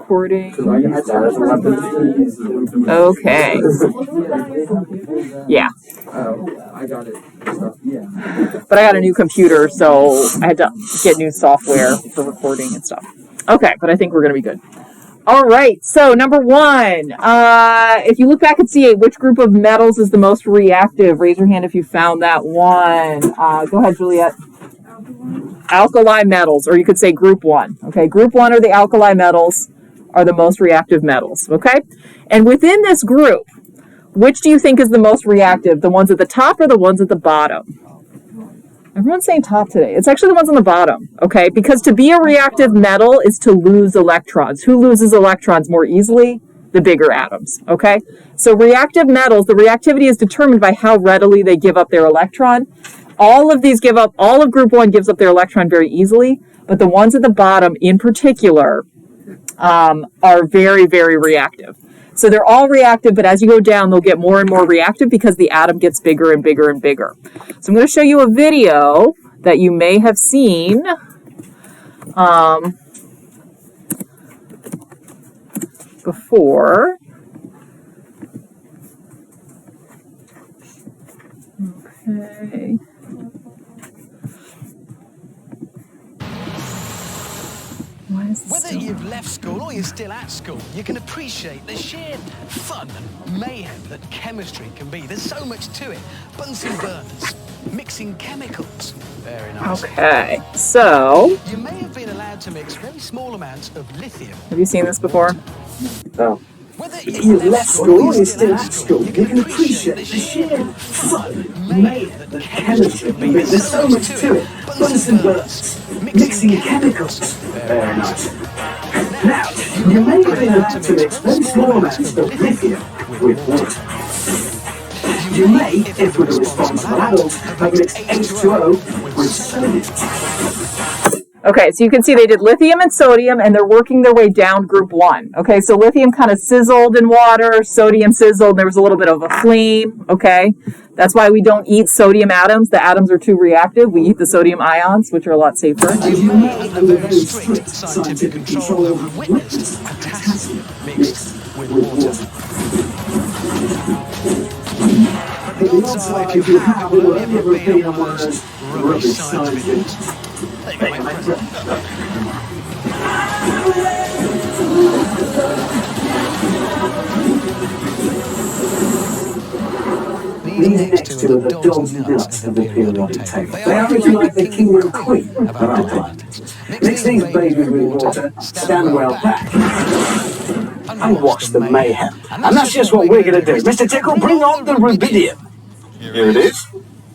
recording. Okay. Yeah. I got it. But I got a new computer, so I had to get new software for recording and stuff. Okay, but I think we're going to be good. All right, so number one, if you look back at C8, which group of metals is the most reactive? Raise your hand if you found that one. Go ahead, Juliet. Alkali metals, or you could say group one. Okay, group one are the alkali metals, are the most reactive metals. Okay, and within this group, which do you think is the most reactive? The ones at the top or the ones at the bottom? Everyone's saying top today. It's actually the ones on the bottom, okay? Because to be a reactive metal is to lose electrons. Who loses electrons more easily? The bigger atoms, okay? So reactive metals, the reactivity is determined by how readily they give up their electron. All of group one gives up their electron very easily, but the ones at the bottom in particular are very, very reactive. So they're all reactive, but as you go down, they'll get more and more reactive because the atom gets bigger and bigger and bigger. So I'm going to show you a video that you may have seen. Before. Okay. Whether you've left school or you're still at school, you can appreciate the sheer fun and mayhem that chemistry can be. There's so much to it. Bunsen burners, mixing chemicals. Very nice. Okay, so... You may have been allowed to mix very small amounts of lithium. Have you seen this before? No. If you've left school or you're still at school, you can appreciate the sheer fun, mayhem that chemistry can be. There's so much to it. Bunsen burners, mixing chemicals. Very nice. Now, you may have been allowed to mix very small amounts of lithium with water. You may, if with a responsible adult, have mixed H2O with sodium. Okay, so you can see they did lithium and sodium, and they're working their way down group one. Okay, so lithium kind of sizzled in water, sodium sizzled, there was a little bit of a flame, okay? That's why we don't eat sodium atoms. The atoms are too reactive. We eat the sodium ions, which are a lot safer. You may, under very strict scientific control, have witnessed potassium mixed with water. The odds are if you have ever been on one of those rubbish science things. These next two are the dog's nuts of the periodic table. They average like the king and queen of our planet. Mix these babies with water, stand well back, and watch the mayhem. And that's just what we're going to do. Mr. Tickle, bring on the rubidium. Here it is.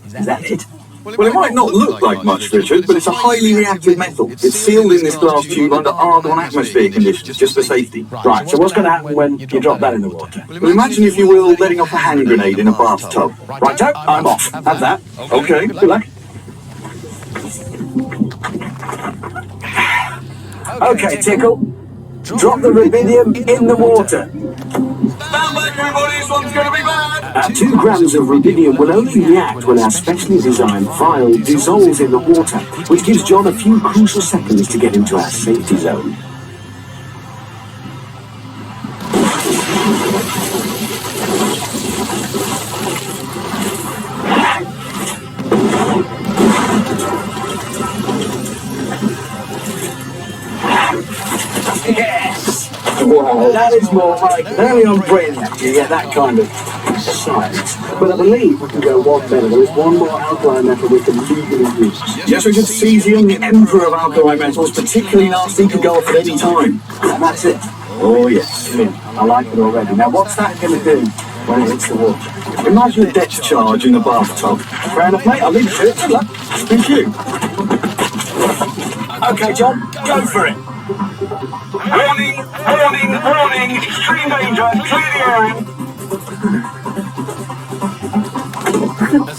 Is that it? Well, it might not look like much, Richard, but it's a highly reactive metal. It's sealed in this glass tube under argon atmosphere conditions, just for safety. Right, so what's going to happen when you drop that in the water? Well, imagine, if you will, letting off a hand grenade in a bathtub. Righto, I'm off. Have that. Okay, Good luck. Okay, Tickle. Drop the rubidium in the water. Stand back, everybody, this one's going to be bad! 2 grams of rubidium will only react when our specially designed vial dissolves in the water, which gives John a few crucial seconds to get into our safety zone. Yes! Wow, that is more like early on brain acting, you get that kind of science. But I believe we can go one better. There is one more alkali metal we can legally use. Yes, Richard, cesium, the emperor of alkali metals, particularly nasty, could go off at any time. And that's it. Oh yes, brilliant. I like it already. Now what's that going to do when it hits the water? Imagine a depth charge in a bathtub. Fair enough, mate. I'll leave it to it. Good luck. Thank you. Okay, John, go for it. Warning, warning, warning, extreme danger, clear the area.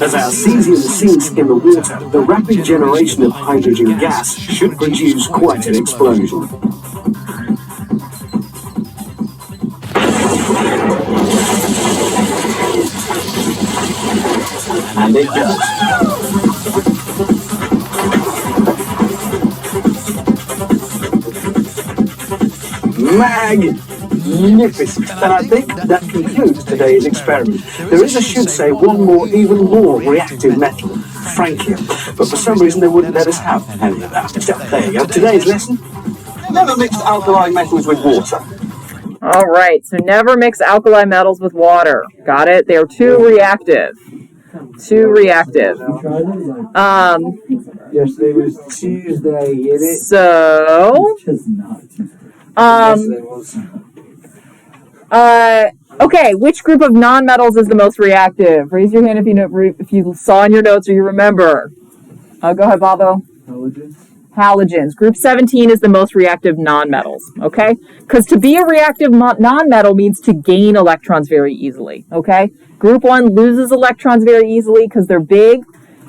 As our cesium sinks in the water, the rapid generation of hydrogen gas should produce quite an explosion. And it does. magnificent. And I think that concludes today's experiment. There is, I should say, one more, even more reactive metal, frankium. But for some reason they wouldn't let us have any of that. So, there you go. Today's lesson: Never mix alkali metals with water. All right, so never mix alkali metals with water. Got it? They're too reactive. Too reactive. Yesterday was Tuesday, get it? So, Yesterday was. okay, which group of nonmetals is the most reactive? Raise your hand if you know, if you saw in your notes or you remember. Go ahead, Bobo. Halogens. Group 17 is the most reactive nonmetals, okay? Because to be a reactive nonmetal means to gain electrons very easily, okay? Group 1 loses electrons very easily because they're big.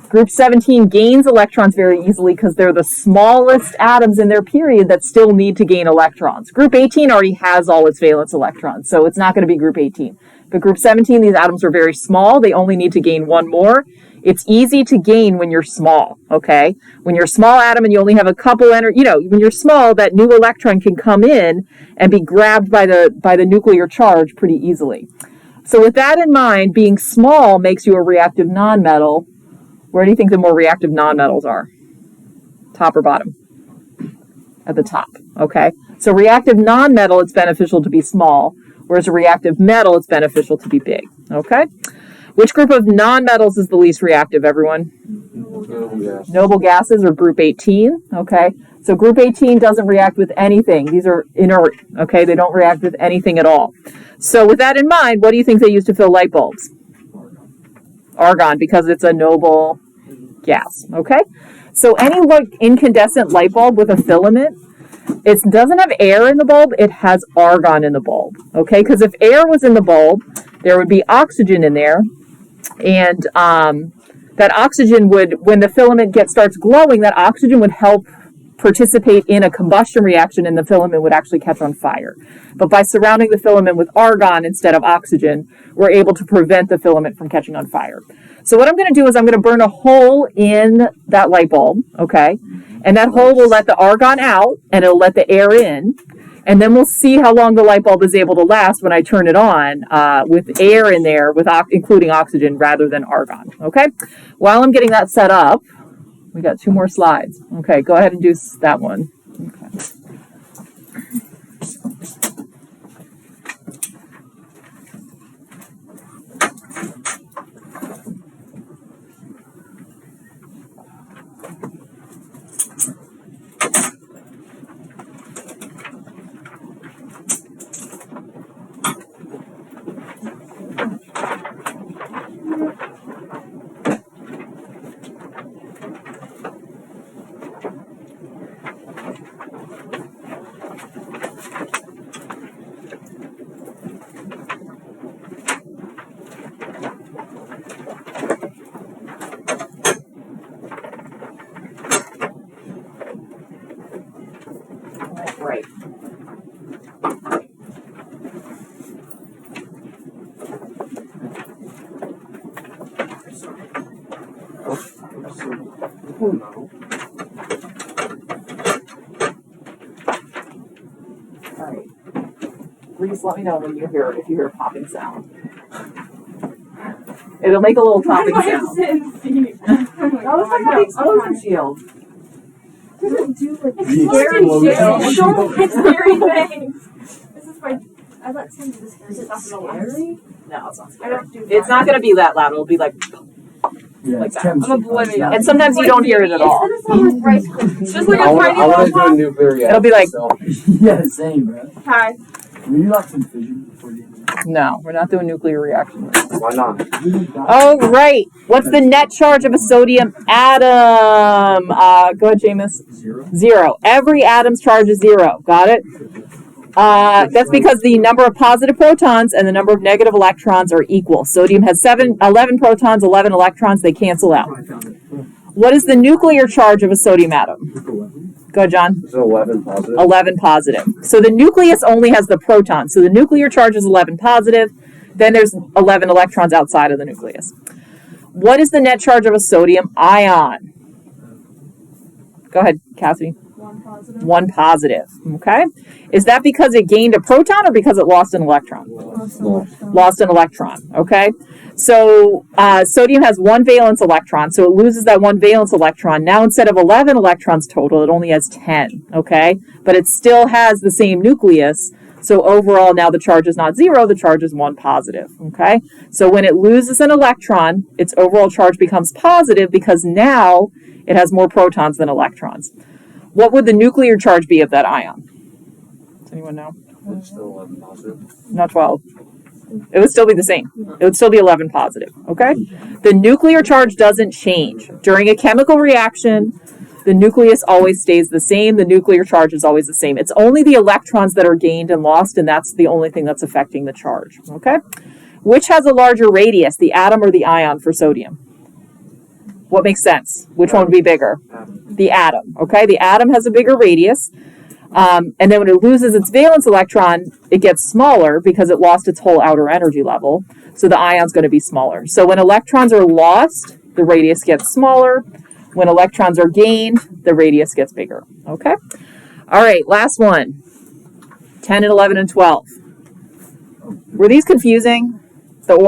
Group 17 gains electrons very easily because they're the smallest atoms in their period that still need to gain electrons. Group 18 already has all its valence electrons, so it's not going to be group 18. But group 17, these atoms are very small. They only need to gain one more. It's easy to gain when you're small, okay? When you're a small atom and you only have a couple when you're small, that new electron can come in and be grabbed by the nuclear charge pretty easily. So with that in mind, being small makes you a reactive nonmetal. Where do you think the more reactive nonmetals are? Top or bottom? At the top, okay? So reactive nonmetal, it's beneficial to be small, whereas a reactive metal, it's beneficial to be big, okay? Which group of nonmetals is the least reactive, everyone? Noble gases, or group 18, okay? So group 18 doesn't react with anything. These are inert, okay? They don't react with anything at all. So with that in mind, what do you think they use to fill light bulbs? Argon, because it's a noble gas, okay? So any incandescent light bulb with a filament, it doesn't have air in the bulb, it has argon in the bulb, okay? Because if air was in the bulb, there would be oxygen in there, and that oxygen would, when the filament starts glowing, that oxygen would help participate in a combustion reaction, and the filament would actually catch on fire. But by surrounding the filament with argon instead of oxygen, we're able to prevent the filament from catching on fire. So what I'm going to do is I'm going to burn a hole in that light bulb, okay? And that hole will let the argon out, and it'll let the air in. And then we'll see how long the light bulb is able to last when I turn it on with air in there, including oxygen rather than argon, okay? While I'm getting that set up, we got 2 more slides. Okay, go ahead and do that one. Okay. Right. Alright. Please let me know when if you hear a popping sound. It'll make a little popping sound. Explosion shield. Doesn't do like Scary things. Don't like scary things. This is my. I let Tim do this. Is it scary? No, it's not I scary. don't do. It's not going to be that loud. It'll be like like that. I'm oblivious. And sometimes you don't hear it at all. It's gonna sound like Rice Krispies. Just like a I tiny want to do a little nuclear reactor. It'll be like- so. Yeah, same, bro. Hi. Would you like some fission before you No, we're not doing nuclear reactions. Why not? Oh, right. What's the net charge of a sodium atom? Go ahead, Jameis. 0. Every atom's charge is 0. Got it? That's because the number of positive protons and the number of negative electrons are equal. Sodium has 11 protons, 11 electrons. They cancel out. What is the nuclear charge of a sodium atom? Go ahead, John. Is it 11 positive? 11 positive. So the nucleus only has the protons. So the nuclear charge is 11 positive. Then there's 11 electrons outside of the nucleus. What is the net charge of a sodium ion? Go ahead, Cassidy. One positive. One positive. Okay. Is that because it gained a proton or because it lost an electron? Lost an electron. Okay. So sodium has one valence electron, so it loses that one valence electron. Now instead of 11 electrons total, it only has 10. Okay. But it still has the same nucleus. So overall, now the charge is not 0, the charge is 1 positive, okay? So when it loses an electron, its overall charge becomes positive because now it has more protons than electrons. What would the nuclear charge be of that ion? Does anyone know? It's still 11 positive. Not 12. It would still be the same. It would still be 11 positive, okay? The nuclear charge doesn't change. During a chemical reaction, the nucleus always stays the same. The nuclear charge is always the same. It's only the electrons that are gained and lost, and that's the only thing that's affecting the charge, okay? Which has a larger radius, the atom or the ion for sodium? What makes sense? Which one would be bigger? The atom, okay? The atom has a bigger radius, and then when it loses its valence electron, it gets smaller because it lost its whole outer energy level, so the ion's going to be smaller. So when electrons are lost, the radius gets smaller. When electrons are gained, the radius gets bigger, okay? All right, last one. 10 and 11 and 12. Were these confusing? The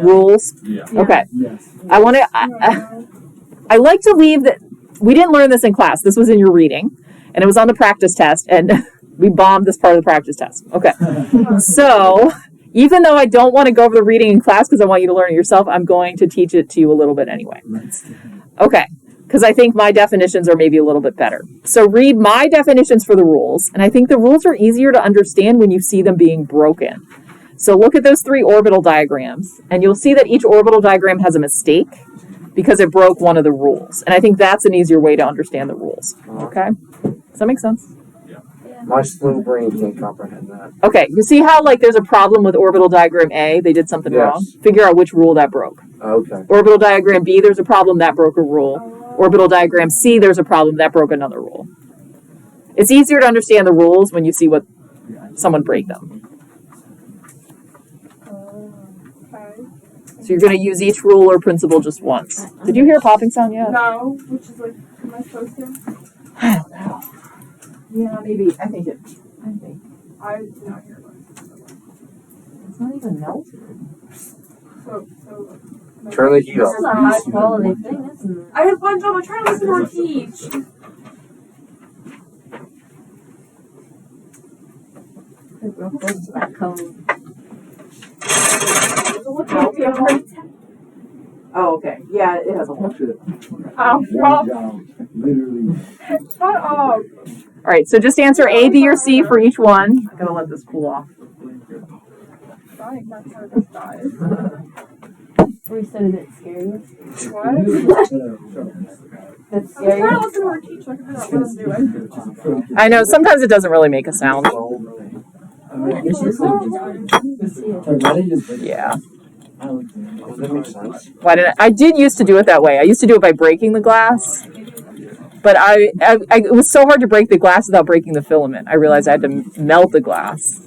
rules? Yeah. Okay. Yes. I like to leave that. We didn't learn this in class. This was in your reading, and it was on the practice test, and we bombed this part of the practice test. Okay. So even though I don't want to go over the reading in class because I want you to learn it yourself, I'm going to teach it to you a little bit anyway. Okay, because I think my definitions are maybe a little bit better. So read my definitions for the rules, and I think the rules are easier to understand when you see them being broken. So look at those 3 orbital diagrams, and you'll see that each orbital diagram has a mistake because it broke one of the rules. And I think that's an easier way to understand the rules. Okay? Does that make sense? My slow brain can't comprehend that. Okay, you see how like there's a problem with orbital diagram A, they did something wrong? Figure out which rule that broke. Okay. Orbital diagram B, there's a problem, that broke a rule. Orbital diagram C, there's a problem, that broke another rule. It's easier to understand the rules when you see what someone break them. Okay. So you're going to use each rule or principle just once. Did you hear a popping sound yet? No, which is like, am I supposed to? I don't know. Yeah, maybe. I think. I did not hear one. It's not even melted. So. Turn the heat This up. is a high quality thing, isn't it? I have one job. I'm trying to listen to her teach. Real close to that code. Oh, okay. Yeah, it has a hole. Oh, well, Literally. shut up. All right, so just answer A, B, or C for each one. I'm gonna let this cool off. Dying, my service dies. We said it scary. What? That's I'm trying scary. to listen to her teach so I can figure out what I'm doing. I know sometimes it doesn't really make a sound. Yeah. Does that make sense? Why did I did used to do it that way. I used to do it by breaking the glass, but it was so hard to break the glass without breaking the filament. I realized I had to melt the glass.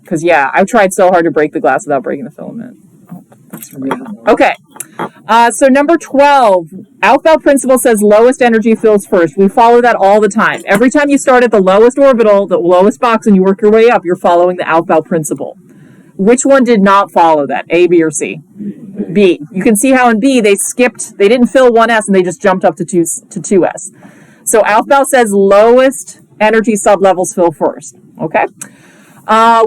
Because yeah, I tried so hard to break the glass without breaking the filament. Oh, that's right. Okay. So number 12, Aufbau principle says lowest energy fills first. We follow that all the time. Every time you start at the lowest orbital, the lowest box, and you work your way up, you're following the Aufbau principle. Which one did not follow that? A, B, or C? B. You can see how in B they didn't fill 1s and they just jumped up to 2s. So Aufbau says lowest energy sublevels fill first. Okay?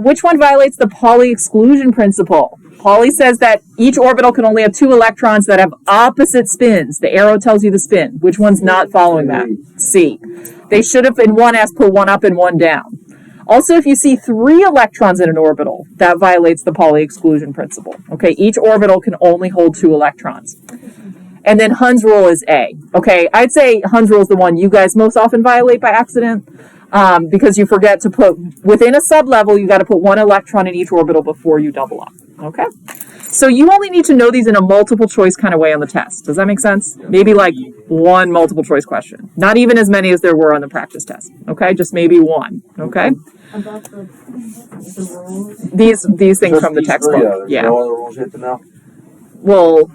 Which one violates the Pauli exclusion principle? Pauli says that each orbital can only have 2 electrons that have opposite spins. The arrow tells you the spin. Which one's not following that? C. They should have in 1s put 1 up and 1 down. Also, if you see 3 electrons in an orbital, that violates the Pauli exclusion principle. Okay, each orbital can only hold 2 electrons. And then Hund's rule is A. Okay, I'd say Hund's rule is the one you guys most often violate by accident because you forget to put, within a sublevel, you got to put 1 electron in each orbital before you double up. Okay? So you only need to know these in a multiple choice kind of way on the test. Does that make sense? Maybe like 1 multiple choice question. Not even as many as there were on the practice test. Okay? Just maybe 1. Okay? About the rules. These things Just from the these textbook. three, there's Yeah. no other rules yet to know. Well,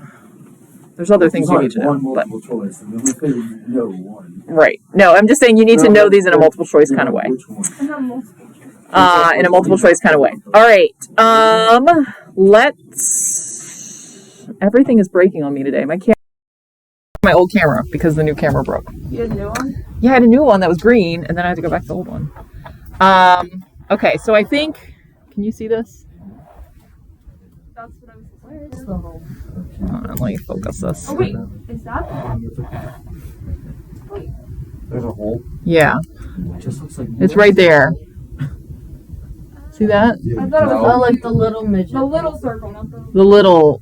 There's other things you need to know. One But multiple choice, and then we say no one. right. No, I'm just saying you need to know these in a multiple choice kind of way. Which one? I have multiple. In a multiple choice kind of way. All right. Let's. Everything is breaking on me today. My old camera because the new camera broke. You had a new one? Yeah, I had a new one that was green, and then I had to go back to the old one. Okay, so I think. Can you see this? That's what I was. Where's the hole? Let me focus this. Oh wait, is that? There's a hole. Yeah, It just looks like it's right there. See that? I thought it was Oh, like the little midget. the little circle, not the The little.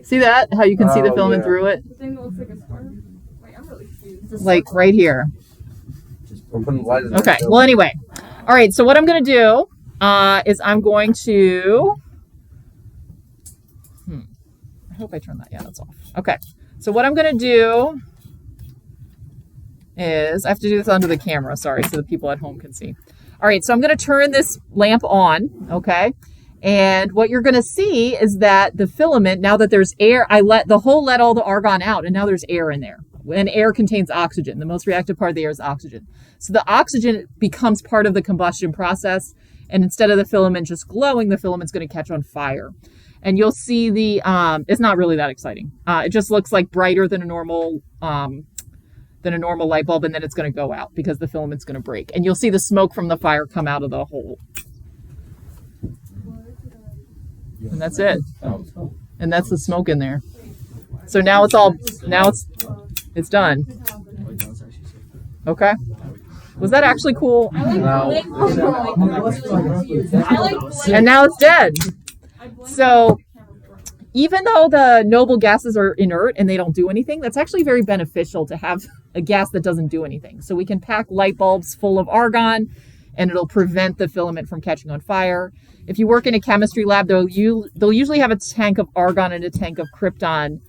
See that? How you can see the Oh, filament yeah. through it? thing that looks like a square. Wait, I'm really confused. Like right here. We're putting light in Okay, there. well, anyway. All right, so what I'm going to do is I'm going to. I hope I turned that. Yeah, that's off. Okay, so what I'm going to do is I have to do this under the camera, sorry, so the people at home can see. All right, so I'm going to turn this lamp on, okay? And what you're going to see is that the filament, now that there's air, let all the argon out, and now there's air in there. And air contains oxygen. The most reactive part of the air is oxygen. So the oxygen becomes part of the combustion process, and instead of the filament just glowing, the filament's going to catch on fire. And you'll see it's not really that exciting. It just looks like brighter than a normal light bulb, and then it's going to go out because the filament's going to break. And you'll see the smoke from the fire come out of the hole. And that's it. And that's the smoke in there. So now it's done. Okay. Was that actually cool? And now it's dead. So even though the noble gases are inert and they don't do anything, that's actually very beneficial to have a gas that doesn't do anything. So we can pack light bulbs full of argon and it'll prevent the filament from catching on fire. If you work in a chemistry lab, they'll usually have a tank of argon and a tank of krypton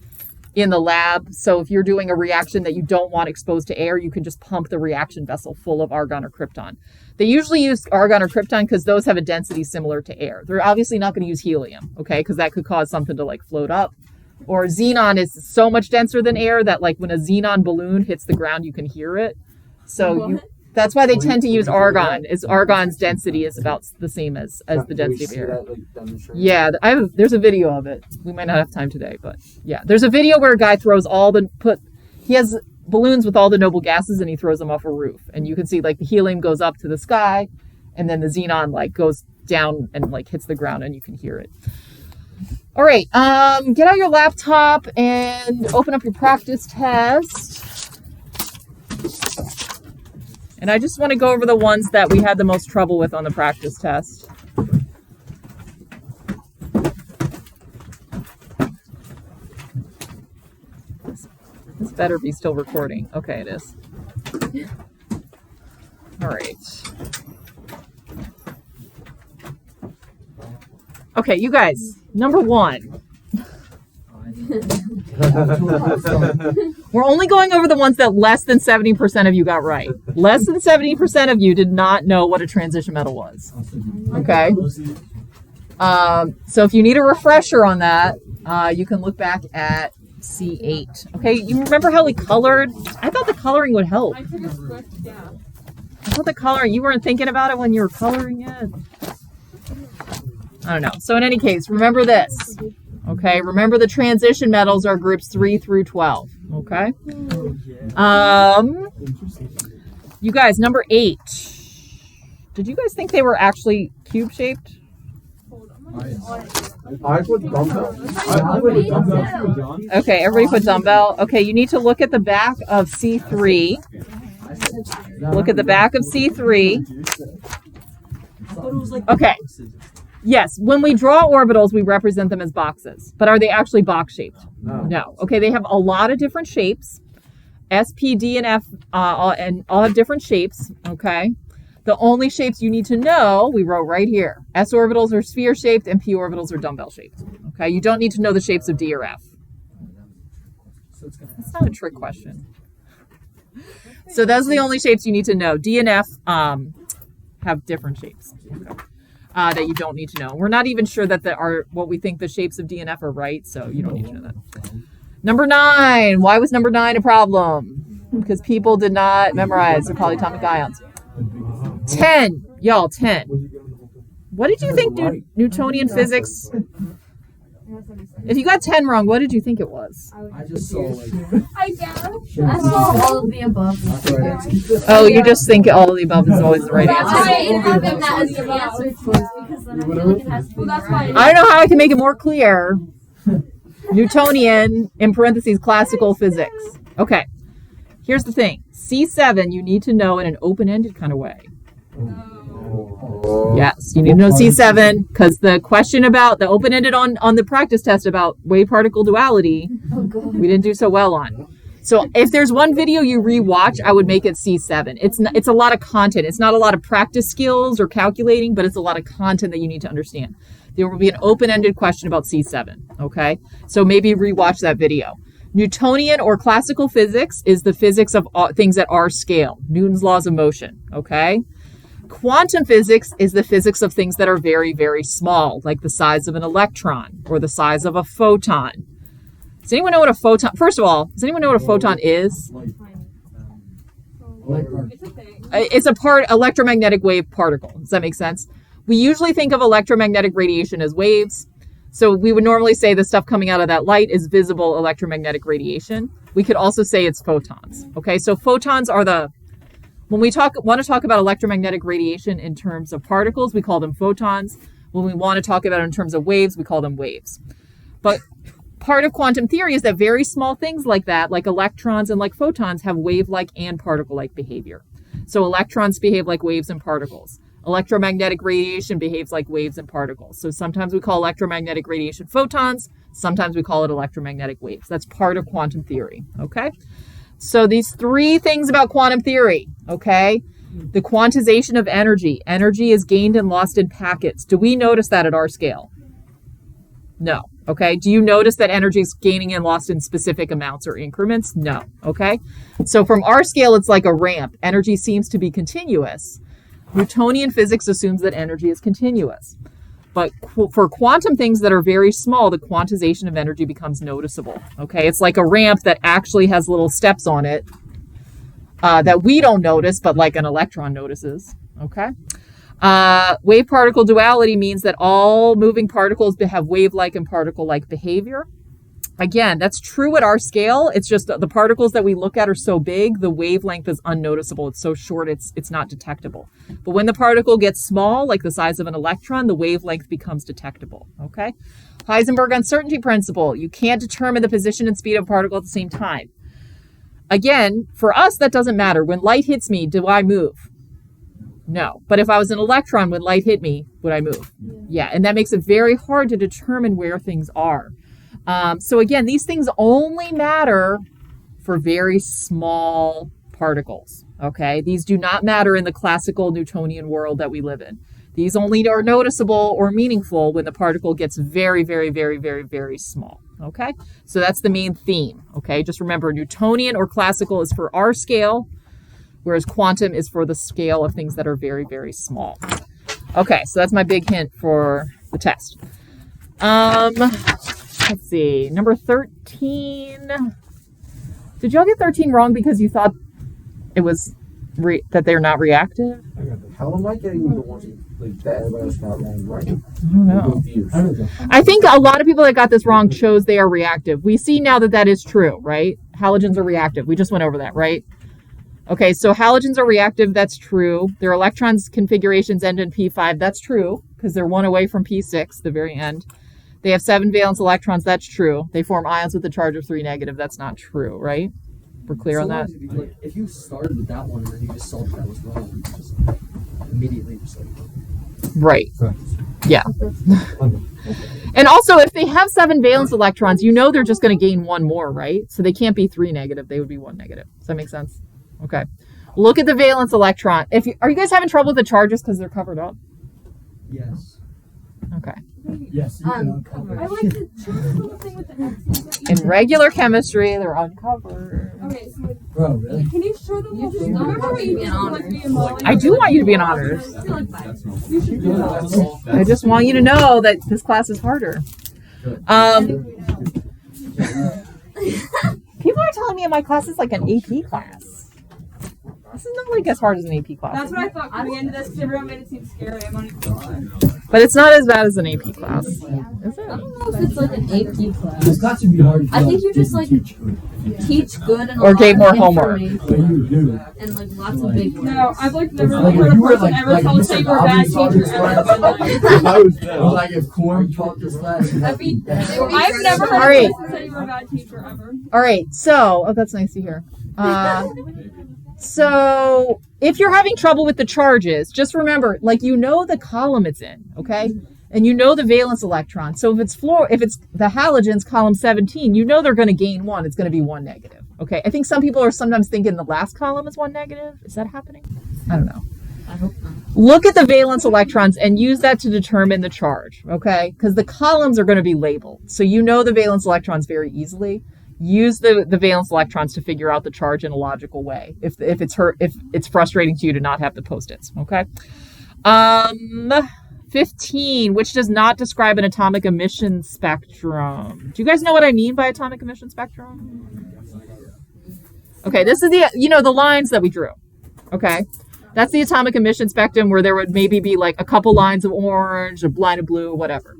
in the lab. So if you're doing a reaction that you don't want exposed to air, you can just pump the reaction vessel full of argon or krypton. They usually use argon or krypton because those have a density similar to air. They're obviously not going to use helium, okay, because that could cause something to like float up. Or xenon is so much denser than air that like when a xenon balloon hits the ground, you can hear it. So that's why they tend to use argon. Is argon's density is about the same as the density of air. Yeah, there's a video of it. We might not have time today, but yeah, there's a video where a guy throws he has balloons with all the noble gases and he throws them off a roof, and you can see like the helium goes up to the sky, and then the xenon like goes down and like hits the ground, and you can hear it. All right, get out your laptop and open up your practice test. And I just want to go over the ones that we had the most trouble with on the practice test. This better be still recording. Okay, it is. All right. Okay, you guys, number 1. We're only going over the ones that less than 70% of you got right. Less than 70% of you did not know what a transition metal was. Okay. So if you need a refresher on that, you can look back at C8. Okay, you remember how we colored? I thought the coloring would help. I took a Swift, yeah. I thought the coloring, you weren't thinking about it when you were coloring it? I don't know. So in any case, remember this. Okay, remember the transition metals are groups 3 through 12. Okay. You guys, number 8. Did you guys think they were actually cube shaped? I put dumbbell. Okay, everybody put dumbbell. Okay, you need to look at the back of C3. Look at the back of C3. Okay. Yes, when we draw orbitals, we represent them as boxes. But are they actually box shaped? No. Okay, they have a lot of different shapes. S, P, D, and F all have different shapes. Okay. The only shapes you need to know, we wrote right here. S orbitals are sphere shaped and P orbitals are dumbbell shaped. Okay, you don't need to know the shapes of D or F. That's not a trick question. So those are the only shapes you need to know. D and F have different shapes. Okay. That you don't need to know. We're not even sure that what we think the shapes of D and F are right, so you don't need to know that. Number 9. Why was number 9 a problem? Because people did not memorize the polyatomic ions. 10. Y'all, 10. What did you think Newtonian physics? If you got 10 wrong, what did you think it was? I just saw like. I guess. I saw all of the above. Oh, you just think all of the above is always the right answer. I didn't have them as the answer choice because then I feel like it has to be. Well, that's why. I don't know how I can make it more clear. Newtonian, in parentheses, classical physics. Okay, here's the thing. C7, you need to know in an open-ended kind of way. Yes, you need to know C7 because the question about the open-ended on the practice test about wave-particle duality, we didn't do so well on. So if there's one video you rewatch, I would make it C7. It's a lot of content. It's not a lot of practice skills or calculating, but it's a lot of content that you need to understand. There will be an open-ended question about C7, okay? So maybe rewatch that video. Newtonian or classical physics is the physics of things at our scale, Newton's laws of motion, okay? Quantum physics is the physics of things that are very, very small, like the size of an electron or the size of a photon. Does anyone know what a photon, first of all, does anyone know what a photon is? It's a thing. It's a electromagnetic wave particle. Does that make sense? We usually think of electromagnetic radiation as waves. So we would normally say the stuff coming out of that light is visible electromagnetic radiation. We could also say it's photons. Okay, so photons are when we want to talk about electromagnetic radiation in terms of particles, we call them photons. When we want to talk about it in terms of waves, we call them waves. But part of quantum theory is that very small things like that, like electrons and like photons, have wave-like and particle-like behavior. So electrons behave like waves and particles. Electromagnetic radiation behaves like waves and particles. So sometimes we call electromagnetic radiation photons, sometimes we call it electromagnetic waves. That's part of quantum theory, okay? So these 3 things about quantum theory, okay? The quantization of energy. Energy is gained and lost in packets. Do we notice that at our scale? No, okay? Do you notice that energy is gaining and lost in specific amounts or increments? No, okay? So from our scale, it's like a ramp. Energy seems to be continuous. Newtonian physics assumes that energy is continuous. But for quantum things that are very small, the quantization of energy becomes noticeable. Okay, it's like a ramp that actually has little steps on it that we don't notice, but like an electron notices. Okay, wave-particle duality means that all moving particles have wave-like and particle-like behavior. Again, that's true at our scale. It's just the particles that we look at are so big, the wavelength is unnoticeable. It's so short, it's not detectable. But when the particle gets small, like the size of an electron, the wavelength becomes detectable, okay? Heisenberg uncertainty principle. You can't determine the position and speed of a particle at the same time. Again, for us, that doesn't matter. When light hits me, do I move? No. But if I was an electron, when light hit me, would I move? Yeah, and that makes it very hard to determine where things are. So again, these things only matter for very small particles, okay? These do not matter in the classical Newtonian world that we live in. These only are noticeable or meaningful when the particle gets very, very, very, very, very small, okay? So that's the main theme, okay? Just remember, Newtonian or classical is for our scale, whereas quantum is for the scale of things that are very, very small. Okay, so that's my big hint for the test. Let's see, number 13. Did y'all get 13 wrong because you thought it was that they're not reactive? How am I getting the ones like that everybody else got wrong right? I don't know. I'm confused. I think a lot of people that got this wrong chose they are reactive. We see now that that is true, right? Halogens are reactive. We just went over that, right? Okay, so halogens are reactive. That's true. Their electrons configurations end in P5. That's true because they're 1 away from P6, the very end. They have 7 valence electrons. That's true. They form ions with a charge of 3 negative. That's not true, right? We're clear on that? If you started with that one and then you just saw that was wrong, you just immediately just like... Right. Yeah. And also, if they have 7 valence electrons, you know they're just going to gain 1 more, right? So they can't be 3 negative. They would be 1 negative. Does that make sense? Okay. Look at the valence electron. Are you guys having trouble with the charges because they're covered up? Yes. Okay. Yes, you can uncover I like to show the little thing with the X's. In regular chemistry, they're uncovered. Okay, so Bro, really? can you show the little thing? not Remember what you be did an with honor. me and Molly? I do want you to be in honors. I feel like that. You should do that. I just want you to know that this class is harder. People are telling me in my class is like an AP class. This is not like as hard as an AP class. That's what I thought coming into this because everyone made it seem scary. I'm like, God. But it's not as bad as an AP class. Is I it? don't know if it's like an AP class. It's got to be hard. I think you just like teach good and a Or lot gave of more homework. information You do. and like lots of big No, I've like never Like, heard if a you were person like, ever like tell a Mr. teacher bad Bobby's teacher class, ever. I was like, if Corn taught this class, I've never heard Alright. a person say you were a bad teacher ever. All right. So, that's nice to hear. So, if you're having trouble with the charges, just remember, like, you know the column it's in, okay? And you know the valence electron. So if it's the halogens, column 17, you know they're going to gain 1. It's going to be 1 negative. Okay. I think some people are sometimes thinking the last column is 1 negative. Is that happening? I don't know. I hope not. Look at the valence electrons and use that to determine the charge. Okay. Because the columns are going to be labeled. So you know the valence electrons very easily. Use the valence electrons to figure out the charge in a logical way. If it's frustrating to you to not have the post-its. Okay. 15, which does not describe an atomic emission spectrum. Do you guys know what I mean by atomic emission spectrum? Okay, this is the lines that we drew. Okay, that's the atomic emission spectrum where there would maybe be like a couple lines of orange, a line of blue, whatever.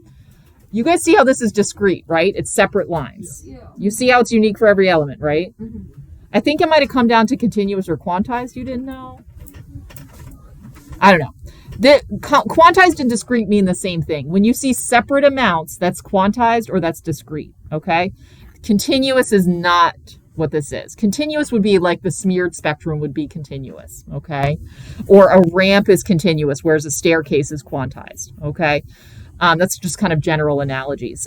You guys see how this is discrete, right? It's separate lines. You see how it's unique for every element, right? I think it might have come down to continuous or quantized. You didn't know? I don't know. The quantized and discrete mean the same thing. When you see separate amounts, that's quantized or that's discrete, okay? Continuous is not what this is. Continuous would be like the smeared spectrum would be continuous, okay? Or a ramp is continuous, whereas a staircase is quantized, okay? That's just kind of general analogies.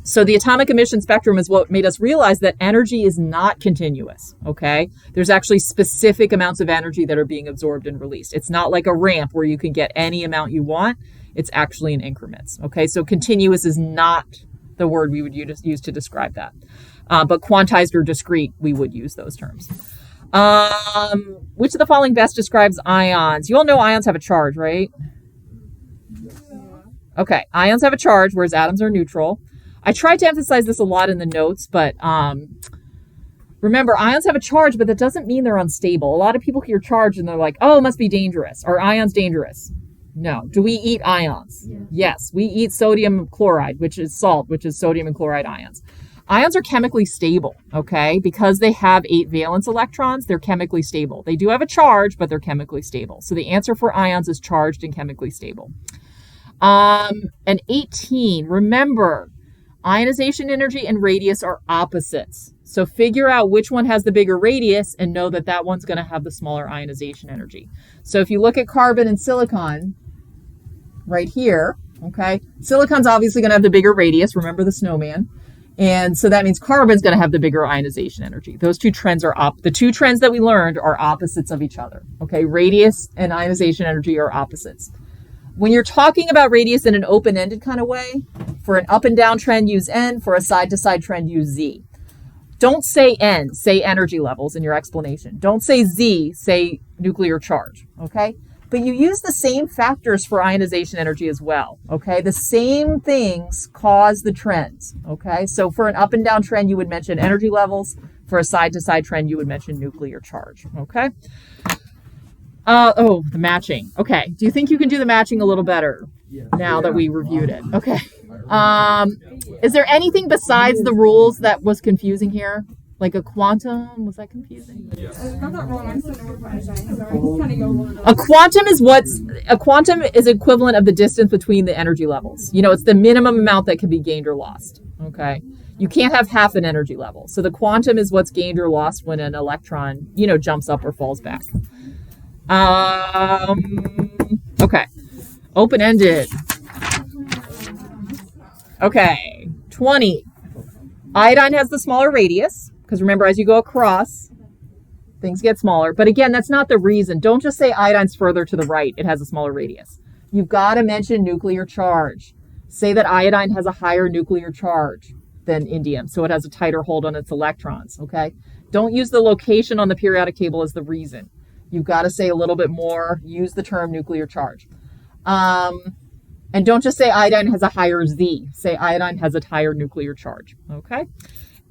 So the atomic emission spectrum is what made us realize that energy is not continuous, okay? There's actually specific amounts of energy that are being absorbed and released. It's not like a ramp where you can get any amount you want. It's actually in increments, okay? So continuous is not the word we would use to describe that. But quantized or discrete, we would use those terms. Which of the following best describes ions? You all know ions have a charge, right? Okay, ions have a charge, whereas atoms are neutral. I tried to emphasize this a lot in the notes, but remember, ions have a charge, but that doesn't mean they're unstable. A lot of people hear charge and they're like, oh, it must be dangerous. Are ions dangerous? No. Do we eat ions? Yeah. Yes, we eat sodium chloride, which is salt, which is sodium and chloride ions. Ions are chemically stable, okay? Because they have 8 valence electrons, they're chemically stable. They do have a charge, but they're chemically stable. So the answer for ions is charged and chemically stable. And 18, remember, ionization energy and radius are opposites. So figure out which one has the bigger radius and know that that one's going to have the smaller ionization energy. So if you look at carbon and silicon right here, okay, silicon's obviously going to have the bigger radius. Remember the snowman. And so that means carbon's going to have the bigger ionization energy. Those two trends are the two trends that we learned are opposites of each other. Okay, radius and ionization energy are opposites. When you're talking about radius in an open-ended kind of way, for an up and down trend, use N. For a side-to-side trend, use Z. Don't say N, say energy levels in your explanation. Don't say Z, say nuclear charge, okay? But you use the same factors for ionization energy as well, okay? The same things cause the trends, okay? So for an up and down trend, you would mention energy levels. For a side-to-side trend, you would mention nuclear charge, okay? The matching. Okay. Do you think you can do the matching a little better now that we reviewed it? Okay. Is there anything besides the rules that was confusing here? Like a quantum? Was that confusing? Not that wrong. I just don't know what I'm saying. So I just kind of go along. A quantum is equivalent of the distance between the energy levels. You know, it's the minimum amount that can be gained or lost. Okay. You can't have half an energy level. So the quantum is what's gained or lost when an electron, jumps up or falls back. Okay. Open-ended. Okay. 20. Iodine has the smaller radius, because remember, as you go across, things get smaller. But again, that's not the reason. Don't just say iodine's further to the right. It has a smaller radius. You've got to mention nuclear charge. Say that iodine has a higher nuclear charge than indium, so it has a tighter hold on its electrons, okay? Don't use the location on the periodic table as the reason. You've got to say a little bit more. Use the term nuclear charge. And don't just say iodine has a higher Z. Say iodine has a higher nuclear charge. Okay?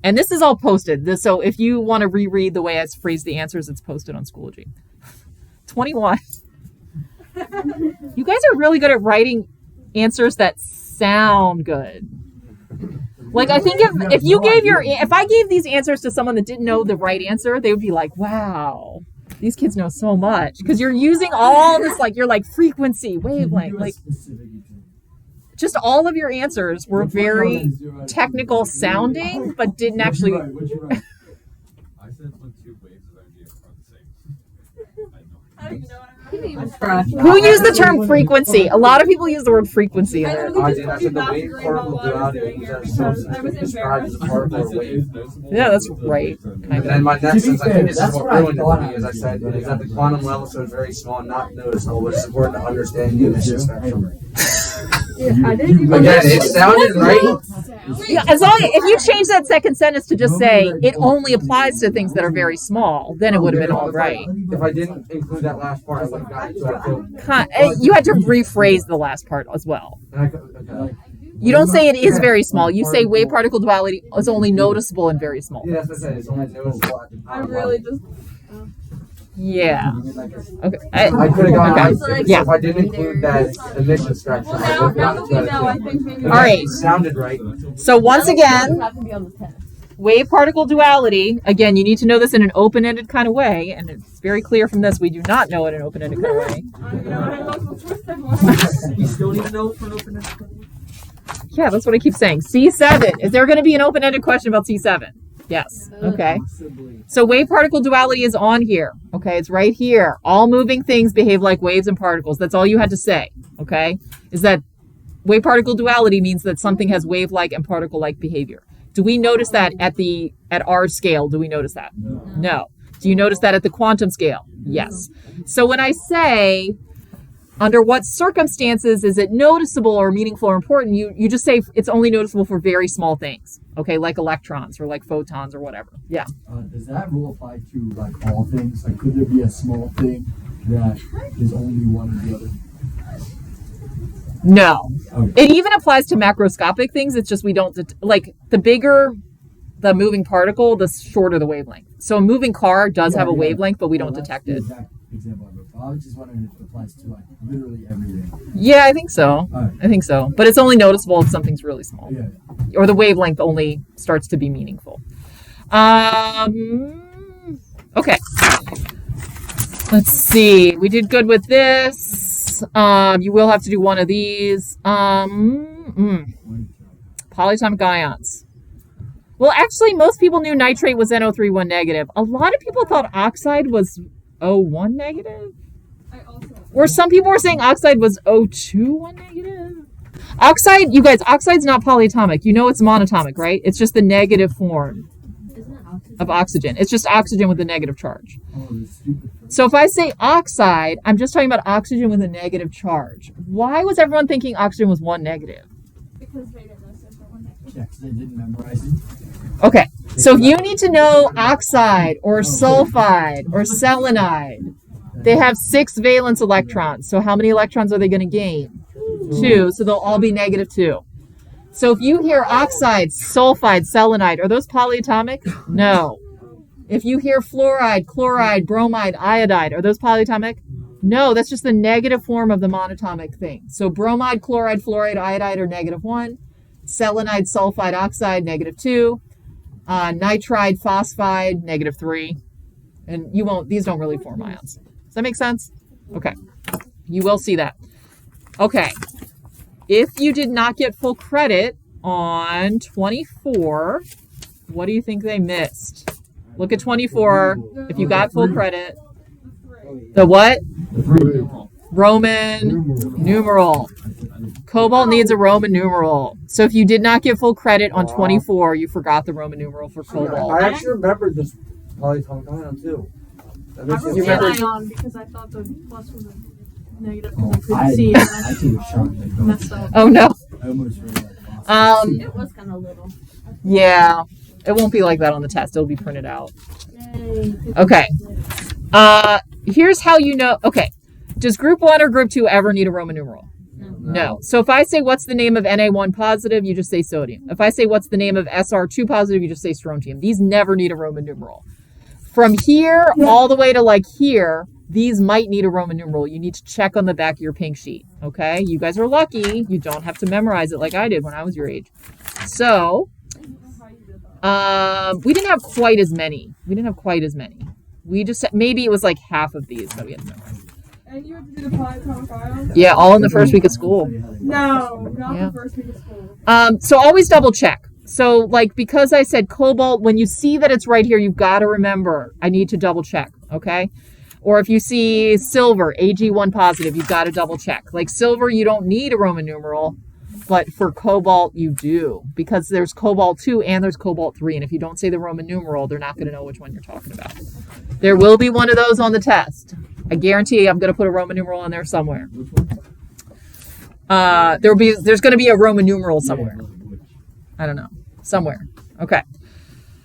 And this is all posted. So if you want to reread the way I phrased the answers, it's posted on Schoology. 21. You guys are really good at writing answers that sound good. Like, I think if I gave these answers to someone that didn't know the right answer, they would be like, wow, these kids know so much. Because you're using all this, like, you're like frequency, wavelength, like, just all of your answers were very technical sounding, but didn't actually. I said when two waves of energy are the same. I know. Who used the term frequency? A lot of people use the word frequency. I said the wave particle duality describes the particle or wave. Yeah, that's right. And then my next sentence, I think this is what ruined it for me, as I said, is at the quantum level, so it's very small, not noticeable, but it's important to understand the emission spectrum. Again, it sounded right. Yeah, as long if you change that second sentence to just say it only applies to things that are very small, then it would have been all right. If I didn't include that last part, I would have gotten to that too. You had to rephrase the last part as well. Okay. You don't say it is very small. You say wave particle duality is only noticeable and very small. Yeah, that's what I said. It's only noticeable at the I quantum really level. just. Yeah. Okay. I could have gone. Okay. Yeah. If I didn't include that emission spectrum, I would have gotten to that too. All right. It sounded right. So once again, wave particle duality. Again, you need to know this in an open-ended kind of way, and it's very clear from this we do not know it in an open-ended kind of way. You still need to know for an open-ended. Yeah, that's what I keep saying. C7. Is there going to be an open-ended question about C7? Yes. Okay. So wave particle duality is on here. Okay, it's right here. All moving things behave like waves and particles. That's all you had to say. Okay, is that wave particle duality means that something has wave-like and particle-like behavior. Do we notice that at our scale? Do we notice that? No. Do you notice that at the quantum scale? Yes. So when I say under what circumstances is it noticeable or meaningful or important, you just say it's only noticeable for very small things, okay, like electrons or like photons or whatever. Yeah. Does that rule apply to like all things? Like, could there be a small thing that is only one or the other? No. Okay. It even applies to macroscopic things. It's just we don't, like the bigger the moving particle, the shorter the wavelength. So a moving car does have a wavelength, but we don't detect it. Example of it. I was just wondering if it applies to like literally everything. Yeah, I think so. Right. I think so. But it's only noticeable if something's really small. Yeah. Or the wavelength only starts to be meaningful. Okay. Let's see. We did good with this. You will have to do one of these. Polyatomic ions. Well, actually, most people knew nitrate was NO3 negative. A lot of people thought oxide was O1 negative. Or some people were saying oxide was O2 negative. Oxide, you guys, oxide's not polyatomic. You know it's monatomic, right? It's just the negative form of oxygen. It's just oxygen with a negative charge. So if I say oxide, I'm just talking about oxygen with a negative charge. Why was everyone thinking oxygen was 1 negative? Because they didn't know separate one. Yeah, because they didn't memorize it. Okay, so if you need to know oxide or sulfide or selenide, they have 6 valence electrons. So how many electrons are they going to gain? 2, so they'll all be -2. So if you hear oxide, sulfide, selenide, are those polyatomic? No. If you hear fluoride, chloride, bromide, iodide, are those polyatomic? No, that's just the negative form of the monatomic thing. So bromide, chloride, fluoride, iodide are -1. Selenide, sulfide, oxide, -2. Nitride, phosphide, -3. And these don't really form ions. Does that make sense? Okay. You will see that. Okay. If you did not get full credit on 24, what do you think they missed? Look at 24. If you got full credit. The what? Roman numeral. Cobalt needs a Roman numeral. So if you did not get full credit on 24, you forgot the Roman numeral for cobalt. I actually remembered this polyatomic ion too. I wrote You remember- anion because I thought the plus was a negative because I couldn't see it. I took a shot. Messed up. Oh no. I almost read like It was kind of little. Yeah. It won't be like that on the test. It'll be printed out. Yay. Okay. Here's how you know. Okay. Does group 1 or group 2 ever need a Roman numeral? No. So if I say what's the name of Na1 positive, you just say sodium. If I say what's the name of Sr2 positive, you just say strontium. These never need a Roman numeral. From here all the way to like here, these might need a Roman numeral. You need to check on the back of your pink sheet. Okay? You guys are lucky. You don't have to memorize it like I did when I was your age. So we didn't have quite as many. We just, maybe it was like half of these that we had to memorize. And you have to do the polyatomic ions? Yeah, all in the first week of school. No, not the first week of school. So always double check. So like, because I said cobalt, when you see that it's right here, you've got to remember, I need to double check, okay? Or if you see silver, Ag1 positive, you've got to double check. Like silver, you don't need a Roman numeral, but for cobalt, you do. Because there's cobalt 2 and there's cobalt 3. And if you don't say the Roman numeral, they're not going to know which one you're talking about. There will be one of those on the test. I guarantee I'm going to put a Roman numeral on there somewhere. There's going to be a Roman numeral somewhere. I don't know. Somewhere. Okay.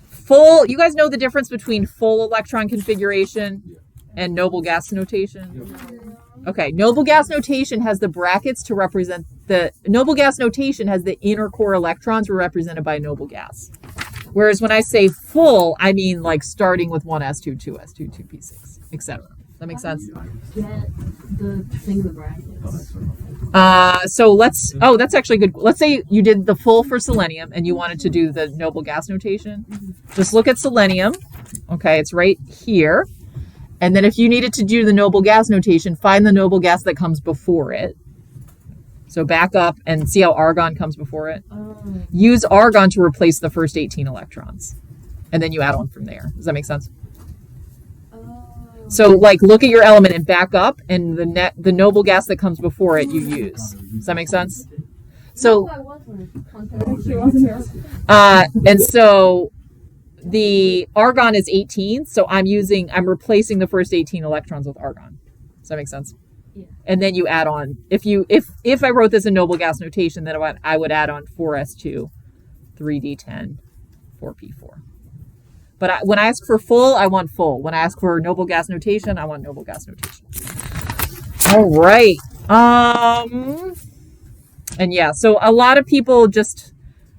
Full, you guys know the difference between full electron configuration and noble gas notation? Okay. Noble gas notation has the brackets to represent the noble gas notation has the inner core electrons were represented by noble gas. Whereas when I say full, I mean like starting with 1s2, 2s2, 2p6, etc. That makes sense? Get the thing in the brackets. So that's actually good. Let's say you did the full for selenium and you wanted to do the noble gas notation. Just look at selenium. Okay, it's right here. And then if you needed to do the noble gas notation, find the noble gas that comes before it. So back up and see how argon comes before it. Use argon to replace the first 18 electrons. And then you add on from there. Does that make sense? So like look at your element and back up, and the noble gas that comes before it you use. Does that make sense? So and so the argon is 18, so I'm replacing the first 18 electrons with argon. Does that make sense? Yeah. And then you add on, if I wrote this in noble gas notation, then I would add on 4s2, 3d10, 4p4. But when I ask for full, I want full. When I ask for noble gas notation, I want noble gas notation. All right. And yeah, so a lot of people just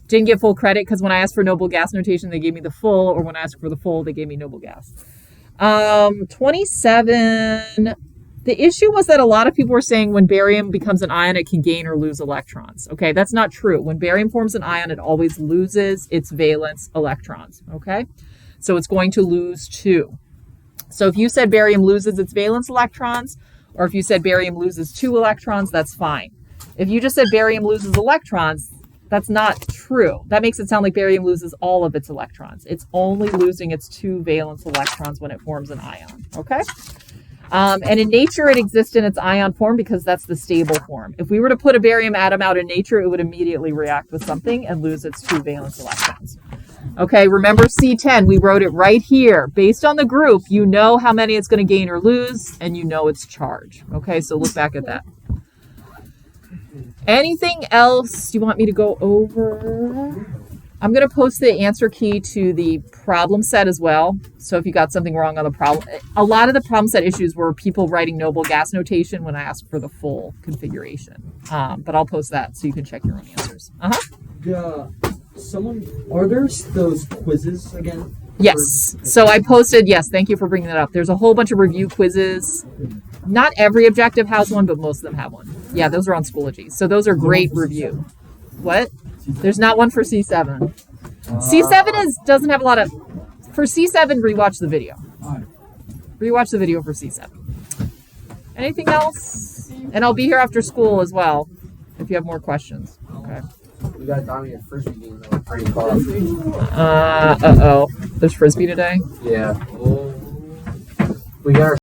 didn't get full credit because when I asked for noble gas notation, they gave me the full, or when I asked for the full, they gave me noble gas. 27. The issue was that a lot of people were saying when barium becomes an ion, it can gain or lose electrons. Okay, that's not true. When barium forms an ion, it always loses its valence electrons. Okay. So it's going to lose 2. So if you said barium loses its valence electrons, or if you said barium loses 2 electrons, that's fine. If you just said barium loses electrons, that's not true. That makes it sound like barium loses all of its electrons. It's only losing its 2 valence electrons when it forms an ion. Okay? And in nature, it exists in its ion form because that's the stable form. If we were to put a barium atom out in nature, it would immediately react with something and lose its 2 valence electrons. Okay, remember C10, we wrote it right here. Based on the group, you know how many it's going to gain or lose, and you know its charge. Okay, so look back at that. Anything else you want me to go over? I'm going to post the answer key to the problem set as well. So if you got something wrong on the problem, a lot of the problem set issues were people writing noble gas notation when I asked for the full configuration. But I'll post that so you can check your own answers. Are there those quizzes again? Yes. So I posted, yes, thank you for bringing that up. There's a whole bunch of review quizzes. Not every objective has one, but most of them have one. Yeah, those are on Schoology. So those are great review. What? There's not one for C7. C7 doesn't have a lot of... For C7, rewatch the video. Rewatch the video for C7. Anything else? And I'll be here after school as well if you have more questions. Okay. We got Donnie at Frisbee game though. Pretty far. Uh-oh. There's Frisbee today? Yeah. We got our